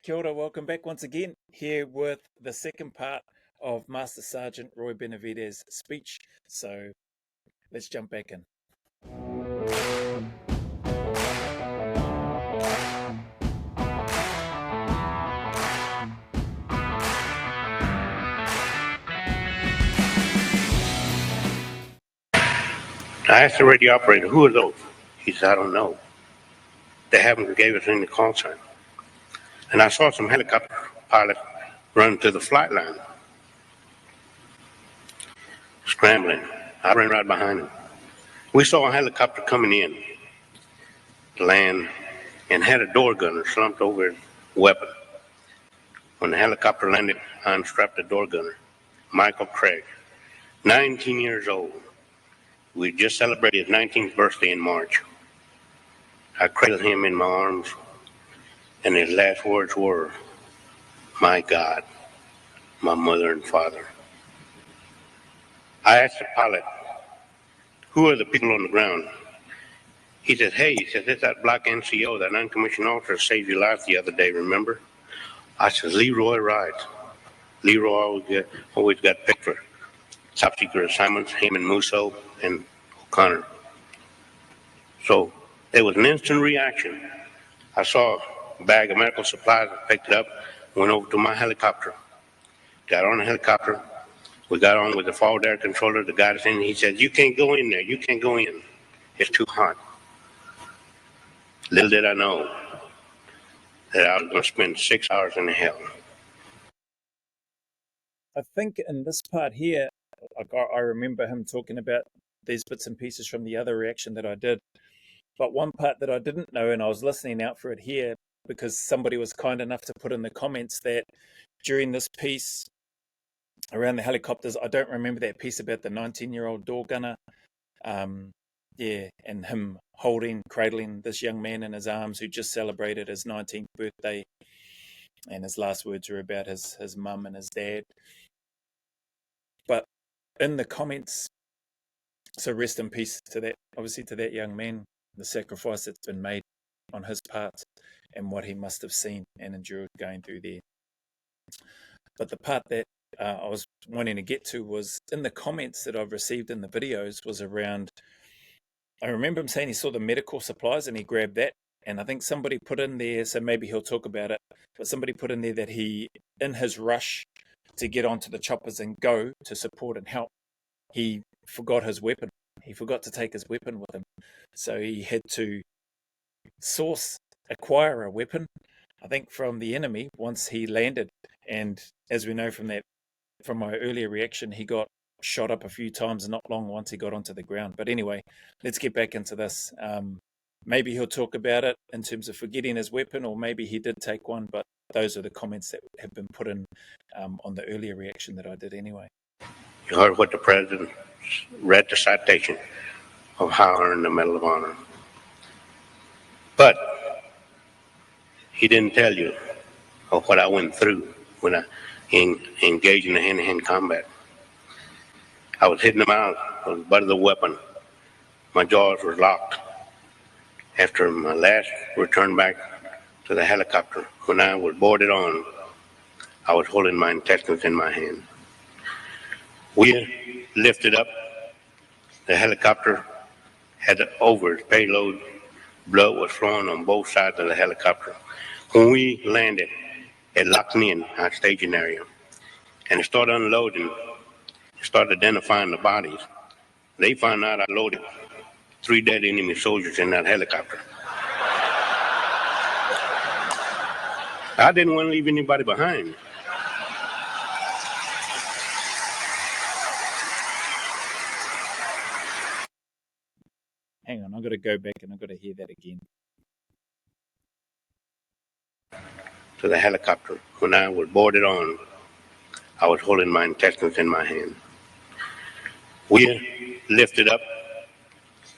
Kia ora, welcome back once again here with the second part of Master Sergeant Roy Benavidez's speech. So let's jump back in. I asked the radio operator, who are those? He said, I don't know. They haven't gave us any call sign. And I saw some helicopter pilots run to the flight line, scrambling. I ran right behind them. We saw a helicopter coming in to land and had a door gunner slumped over his weapon. When the helicopter landed, I unstrapped the door gunner, Michael Craig, 19 years old. We just celebrated his 19th birthday in March. I cradled him in my arms, and his last words were, my God, my mother and father. I asked the pilot, who are the people on the ground? He said, hey, it's that black NCO, that non-commissioned officer saved your life the other day, remember? I said, Leroy Wright. Leroy always got picked for top secret assignments, him and Musso and O'Connor. So there was an instant reaction. I saw a bag of medical supplies, I picked it up, went over to my helicopter, got on the helicopter. We got on with the forward air controller, the guy that's in, he said, you can't go in there, you can't go in. It's too hot. Little did I know that I was going to spend 6 hours in hell. I think in this part here, I remember him talking about these bits and pieces from the other reaction that I did. But one part that I didn't know, and I was listening out for it here, because somebody was kind enough to put in the comments that during this piece around the helicopters, I don't remember that piece about the 19-year-old door gunner. And him cradling this young man in his arms who just celebrated his 19th birthday. And his last words were about his mum and his dad. But in the comments, so rest in peace to that, obviously to that young man, the sacrifice that's been made on his part and what he must have seen and endured going through there. But the part that I was wanting to get to was in the comments that I've received in the videos was around, I remember him saying he saw the medical supplies and he grabbed that. And I think somebody put in there, so maybe he'll talk about it, but somebody put in there that he, in his rush to get onto the choppers and go to support and help, he forgot his weapon. He forgot to take his weapon with him. So he had to acquire a weapon, I think, from the enemy once he landed. And as we know from my earlier reaction, he got shot up a few times not long once he got onto the ground. But anyway, let's get back into this. Maybe he'll talk about it in terms of forgetting his weapon, or maybe he did take one, but those are the comments that have been put in on the earlier reaction that I did anyway. You heard what the president read, the citation of how I earned the Medal of Honor. But he didn't tell you of what I went through when I engaged in the hand-to-hand combat. I was hitting them out with the butt of the weapon. My jaws were locked. After my last return back to the helicopter, when I was boarded on, I was holding my intestines in my hand. We lifted up. The helicopter had over its payload. Blood was flowing on both sides of the helicopter. When we landed, it locked me in our staging area. And it started unloading. It started identifying the bodies. They found out I loaded 3 dead enemy soldiers in that helicopter. I didn't want to leave anybody behind. Hang on, I've got to go back and I've got to hear that again. To the helicopter. When I was boarded on, I was holding my intestines in my hand. We lifted up.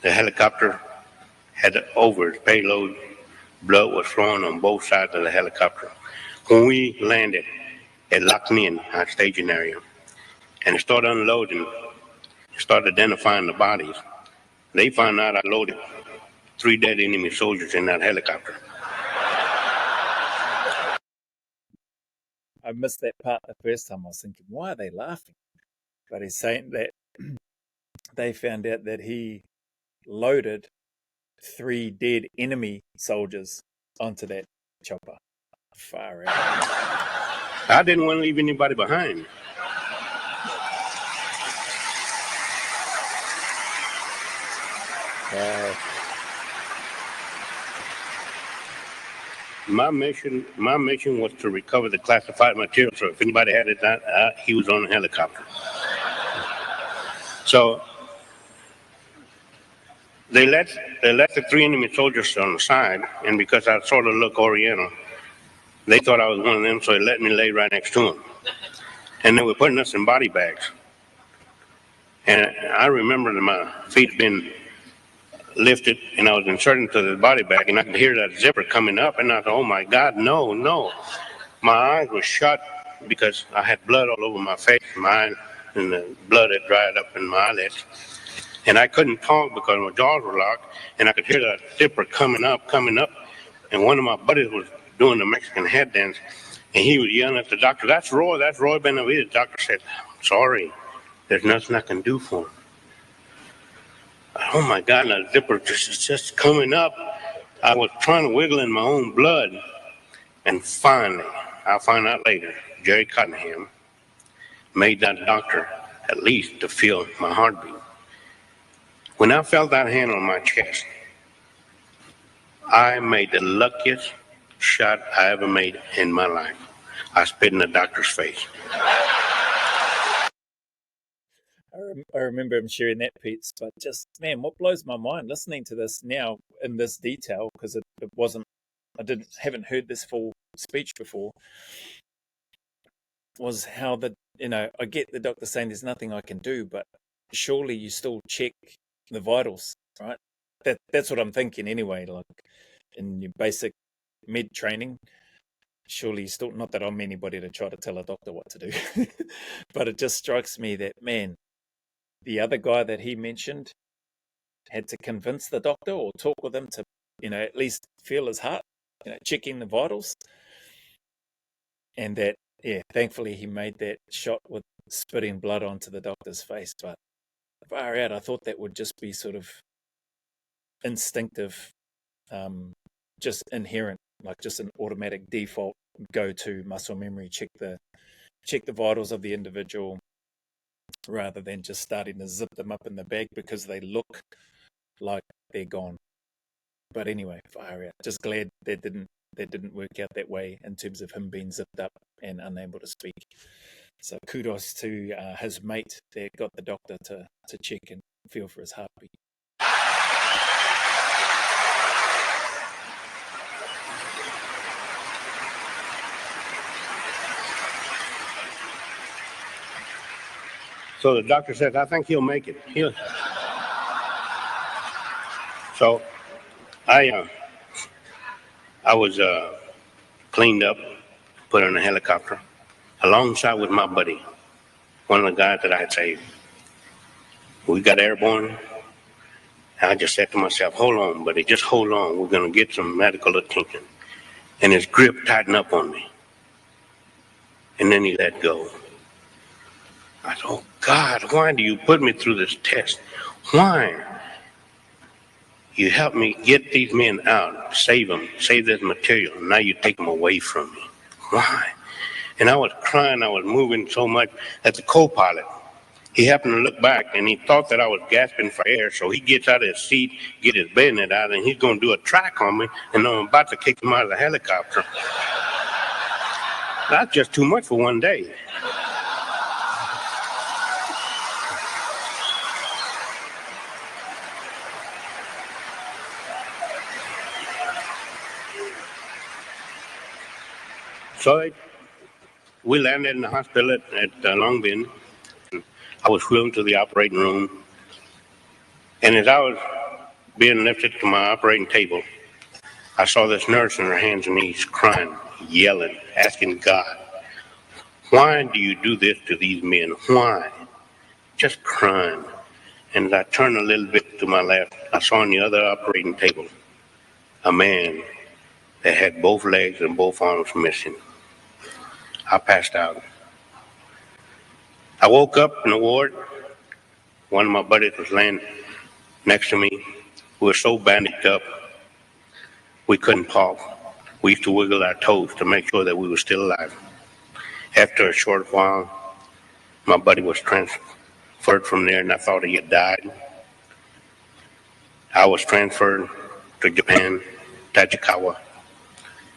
The helicopter had over its payload. Blood was flowing on both sides of the helicopter. When we landed, it locked me in our staging area. And it started unloading. It started identifying the bodies. They found out I loaded 3 dead enemy soldiers in that helicopter. I missed that part the first time. I was thinking, why are they laughing? But he's saying that they found out that he loaded 3 dead enemy soldiers onto that chopper. Far out. I didn't want to leave anybody behind. My mission was to recover the classified material. So if anybody had it, he was on the helicopter. So they let the 3 enemy soldiers on the side, and because I sort of look Oriental, they thought I was one of them, so they let me lay right next to them. And they were putting us in body bags. And I remember that my feet had been lifted, and I was inserted into the body bag, and I could hear that zipper coming up, and I thought, oh my God, no. My eyes were shut because I had blood all over my face, and the blood had dried up in my eyelids. And I couldn't talk because my jaws were locked, and I could hear that zipper coming up, and one of my buddies was doing the Mexican head dance, and he was yelling at the doctor, that's Roy Benavidez. The doctor said, sorry, there's nothing I can do for him. Oh my God, that zipper just coming up. I was trying to wiggle in my own blood. And finally, I'll find out later, Jerry Cottenham made that doctor at least to feel my heartbeat. When I felt that hand on my chest, I made the luckiest shot I ever made in my life. I spit in the doctor's face. I remember him sharing that piece, but just, man, what blows my mind listening to this now in this detail, because it wasn't, haven't heard this full speech before, was how I get the doctor saying there's nothing I can do, but surely you still check the vitals, right? That's what I'm thinking anyway, like in your basic med training. Surely still, not that I'm anybody to try to tell a doctor what to do, but it just strikes me that, man, the other guy that he mentioned had to convince the doctor or talk with him to, at least feel his heart, checking the vitals. And that, thankfully he made that shot with spitting blood onto the doctor's face. But far out, I thought that would just be sort of instinctive, just inherent, like just an automatic default go-to muscle memory, check the vitals of the individual, rather than just starting to zip them up in the bag because they look like they're gone. But anyway, far out. Just glad that didn't work out that way in terms of him being zipped up and unable to speak. So kudos to his mate that got the doctor to check and feel for his heartbeat. So the doctor says, I think he'll make it. So I was cleaned up, put on a helicopter, alongside with my buddy, one of the guys that I had saved. We got airborne. I just said to myself, hold on, buddy, just hold on. We're going to get some medical attention. And his grip tightened up on me. And then he let go. I said, oh, God, why do you put me through this test? Why? You helped me get these men out, save them, save this material. Now you take them away from me. Why? And I was crying. I was moving so much that the co-pilot, he happened to look back, and he thought that I was gasping for air. So he gets out of his seat, get his bayonet out, and he's going to do a track on me, and I'm about to kick him out of the helicopter. That's just too much for one day. So we landed in the hospital at Long Beach. I was wheeled to the operating room. And as I was being lifted to my operating table, I saw this nurse on her hands and knees crying, yelling, asking God, why do you do this to these men? Why? Just crying. And as I turned a little bit to my left, I saw on the other operating table a man that had both legs and both arms missing. I passed out. I woke up in the ward. One of my buddies was laying next to me. We were so bandaged up, we couldn't talk. We used to wiggle our toes to make sure that we were still alive. After a short while, my buddy was transferred from there, and I thought he had died. I was transferred to Japan, Tachikawa,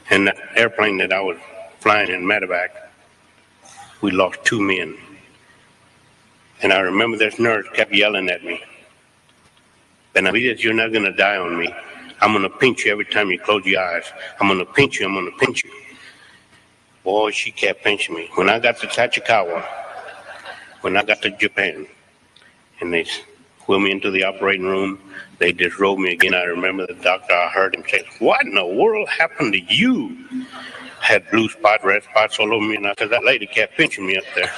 and the airplane that I was flying in medevac, we lost 2 men. And I remember this nurse kept yelling at me, "Benavidez, you're not going to die on me. I'm going to pinch you every time you close your eyes. I'm going to pinch you, I'm going to pinch you." Boy, she kept pinching me. When I got to Tachikawa, when I got to Japan, and they wheeled me into the operating room, they disrobed me again. I remember the doctor, I heard him say, "What in the world happened to you?" I had blue spots, red spots all over me, and I said, "That lady kept pinching me up there."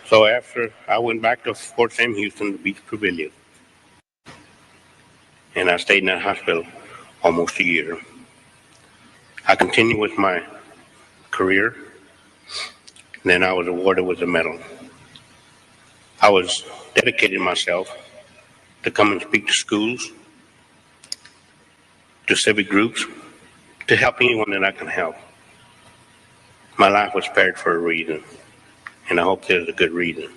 So after I went back to Fort Sam Houston to Beach Pavilion, and I stayed in that hospital almost a year. I continued with my career, and then I was awarded with a medal. I was dedicating myself to come and speak to schools, to civic groups, to help anyone that I can help. My life was spared for a reason, and I hope there's a good reason.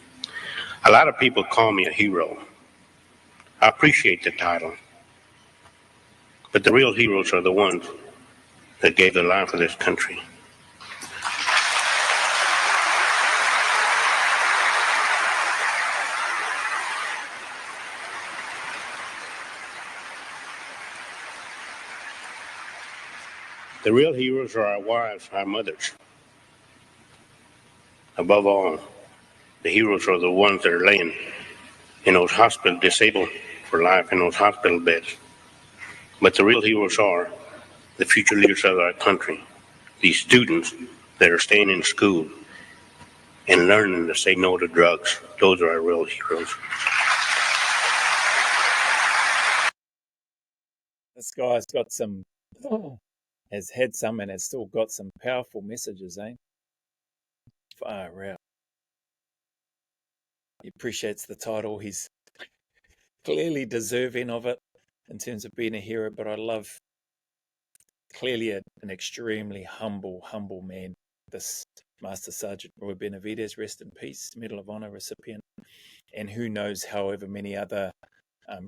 A lot of people call me a hero. I appreciate the title, but the real heroes are the ones that gave their life for this country. The real heroes are our wives, our mothers. Above all, the heroes are the ones that are laying in those hospitals, disabled for life in those hospital beds. But the real heroes are the future leaders of our country, these students that are staying in school and learning to say no to drugs. Those are our real heroes. This guy's got some, has had some, and has still got some powerful messages, eh? Far out. He appreciates the title. He's clearly deserving of it in terms of being a hero, but I love clearly an extremely humble man. This Master Sergeant Roy Benavidez, rest in peace, Medal of Honor recipient, and who knows however many other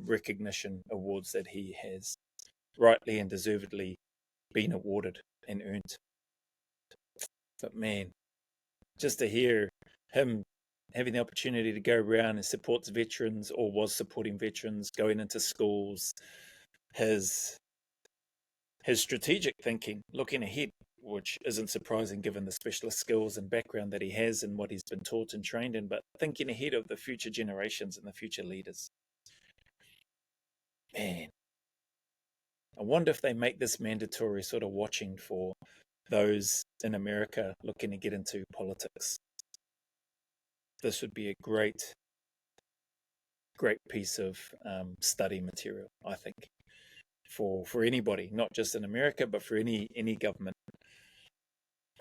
recognition awards that he has rightly and deservedly been awarded and earned. But man, just to hear him having the opportunity to go around and supports veterans, or was supporting veterans, going into schools, his strategic thinking, looking ahead, which isn't surprising given the specialist skills and background that he has and what he's been taught and trained in, but thinking ahead of the future generations and the future leaders. Man, I wonder if they make this mandatory, sort of watching for those in America looking to get into politics. This would be a great piece of study material, I think, for anybody, not just in America, but for any government.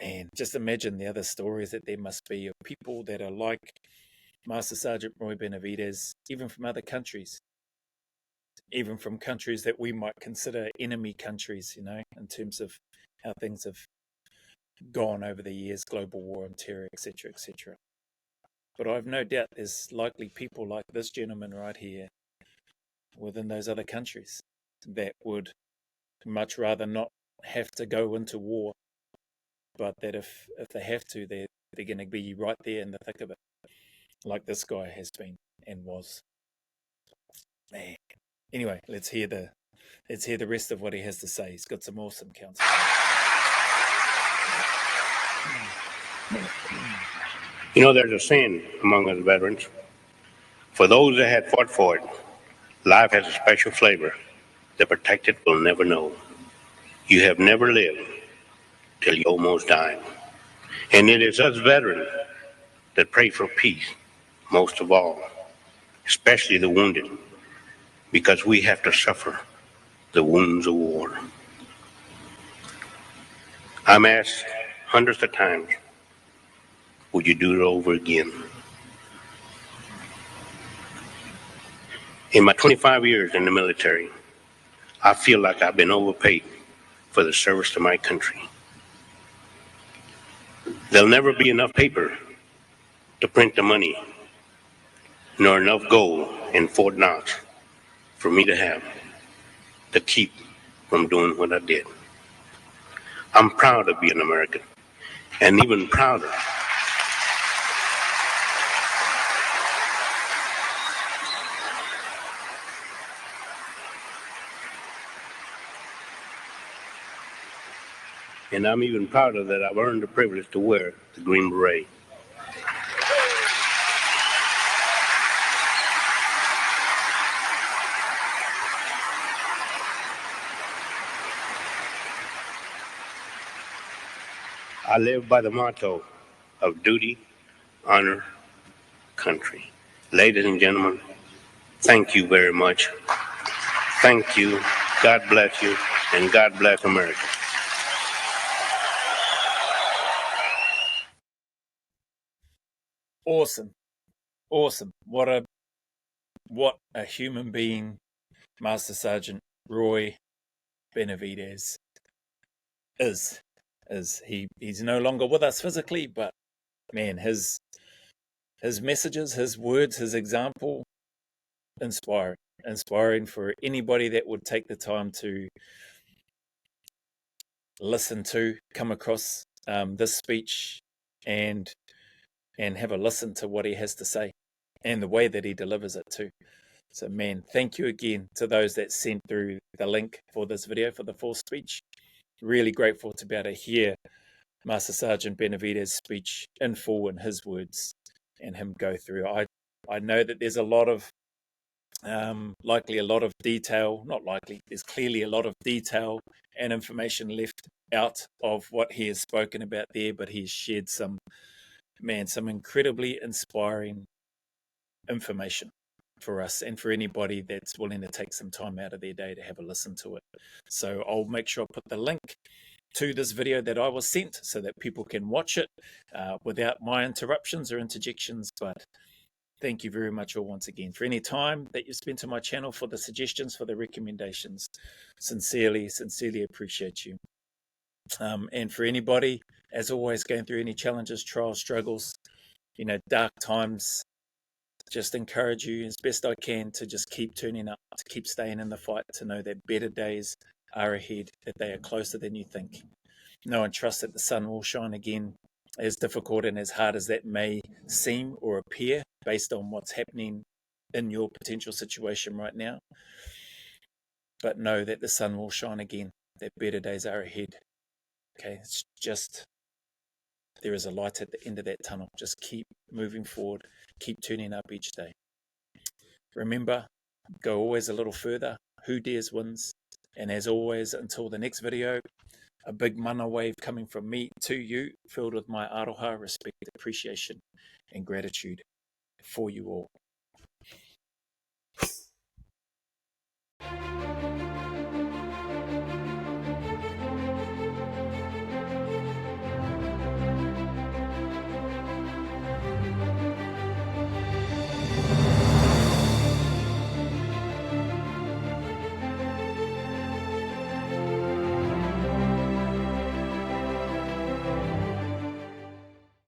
Man, just imagine the other stories that there must be of people that are like Master Sergeant Roy Benavidez, even from other countries, even from countries that we might consider enemy countries, in terms of how things have gone over the years, global war on terror, etc., etc. But I've no doubt there's likely people like this gentleman right here within those other countries that would much rather not have to go into war, but that if they have to, they're going to be right there in the thick of it, like this guy has been and was. Man. Anyway, let's hear the rest of what he has to say. He's got some awesome counsel. There's a saying among us veterans: for those that had fought for it, life has a special flavor. The protected will never know. You have never lived till you almost died. And it is us veterans that pray for peace most of all, especially the wounded, because we have to suffer the wounds of war. I'm asked hundreds of times, would you do it over again? In my 25 years in the military, I feel like I've been overpaid for the service to my country. There'll never be enough paper to print the money, nor enough gold in Fort Knox for me to have to keep from doing what I did. I'm proud to be an American, and even prouder that I've earned the privilege to wear the Green Beret. I live by the motto of duty, honor, country. Ladies and gentlemen, thank you very much. Thank you. God bless you, and God bless America. Awesome. Awesome. What a human being Master Sergeant Roy Benavidez is. He's no longer with us physically, but man, his messages, his words, his example, inspiring for anybody that would take the time to listen to, come across this speech and have a listen to what he has to say and the way that he delivers it too. So man, thank you again to those that sent through the link for this video for the full speech. Really grateful to be able to hear Master Sergeant Benavidez's speech in full in his words and him go through. I know that there's a lot of likely a lot of detail, not likely, there's clearly a lot of detail and information left out of what he has spoken about there, but he's shared some incredibly inspiring information for us and for anybody that's willing to take some time out of their day to have a listen to it. So I'll make sure I put the link to this video that I was sent so that people can watch it without my interruptions or interjections. But thank you very much all once again for any time that you spent on my channel, for the suggestions, for the recommendations. Sincerely appreciate you. And for anybody, as always, going through any challenges, trials, struggles, dark times, just encourage you as best I can to just keep turning up, to keep staying in the fight, to know that better days are ahead, that they are closer than you think. Know and trust that the sun will shine again, as difficult and as hard as that may seem or appear based on what's happening in your potential situation right now. But know that the sun will shine again, that better days are ahead. Okay, it's just, there is a light at the end of that tunnel. Just keep moving forward, keep turning up each day. Remember, go always a little further. Who dares wins. And as always, until the next video, a big mana wave coming from me to you, filled with my aroha, respect, appreciation, and gratitude for you all.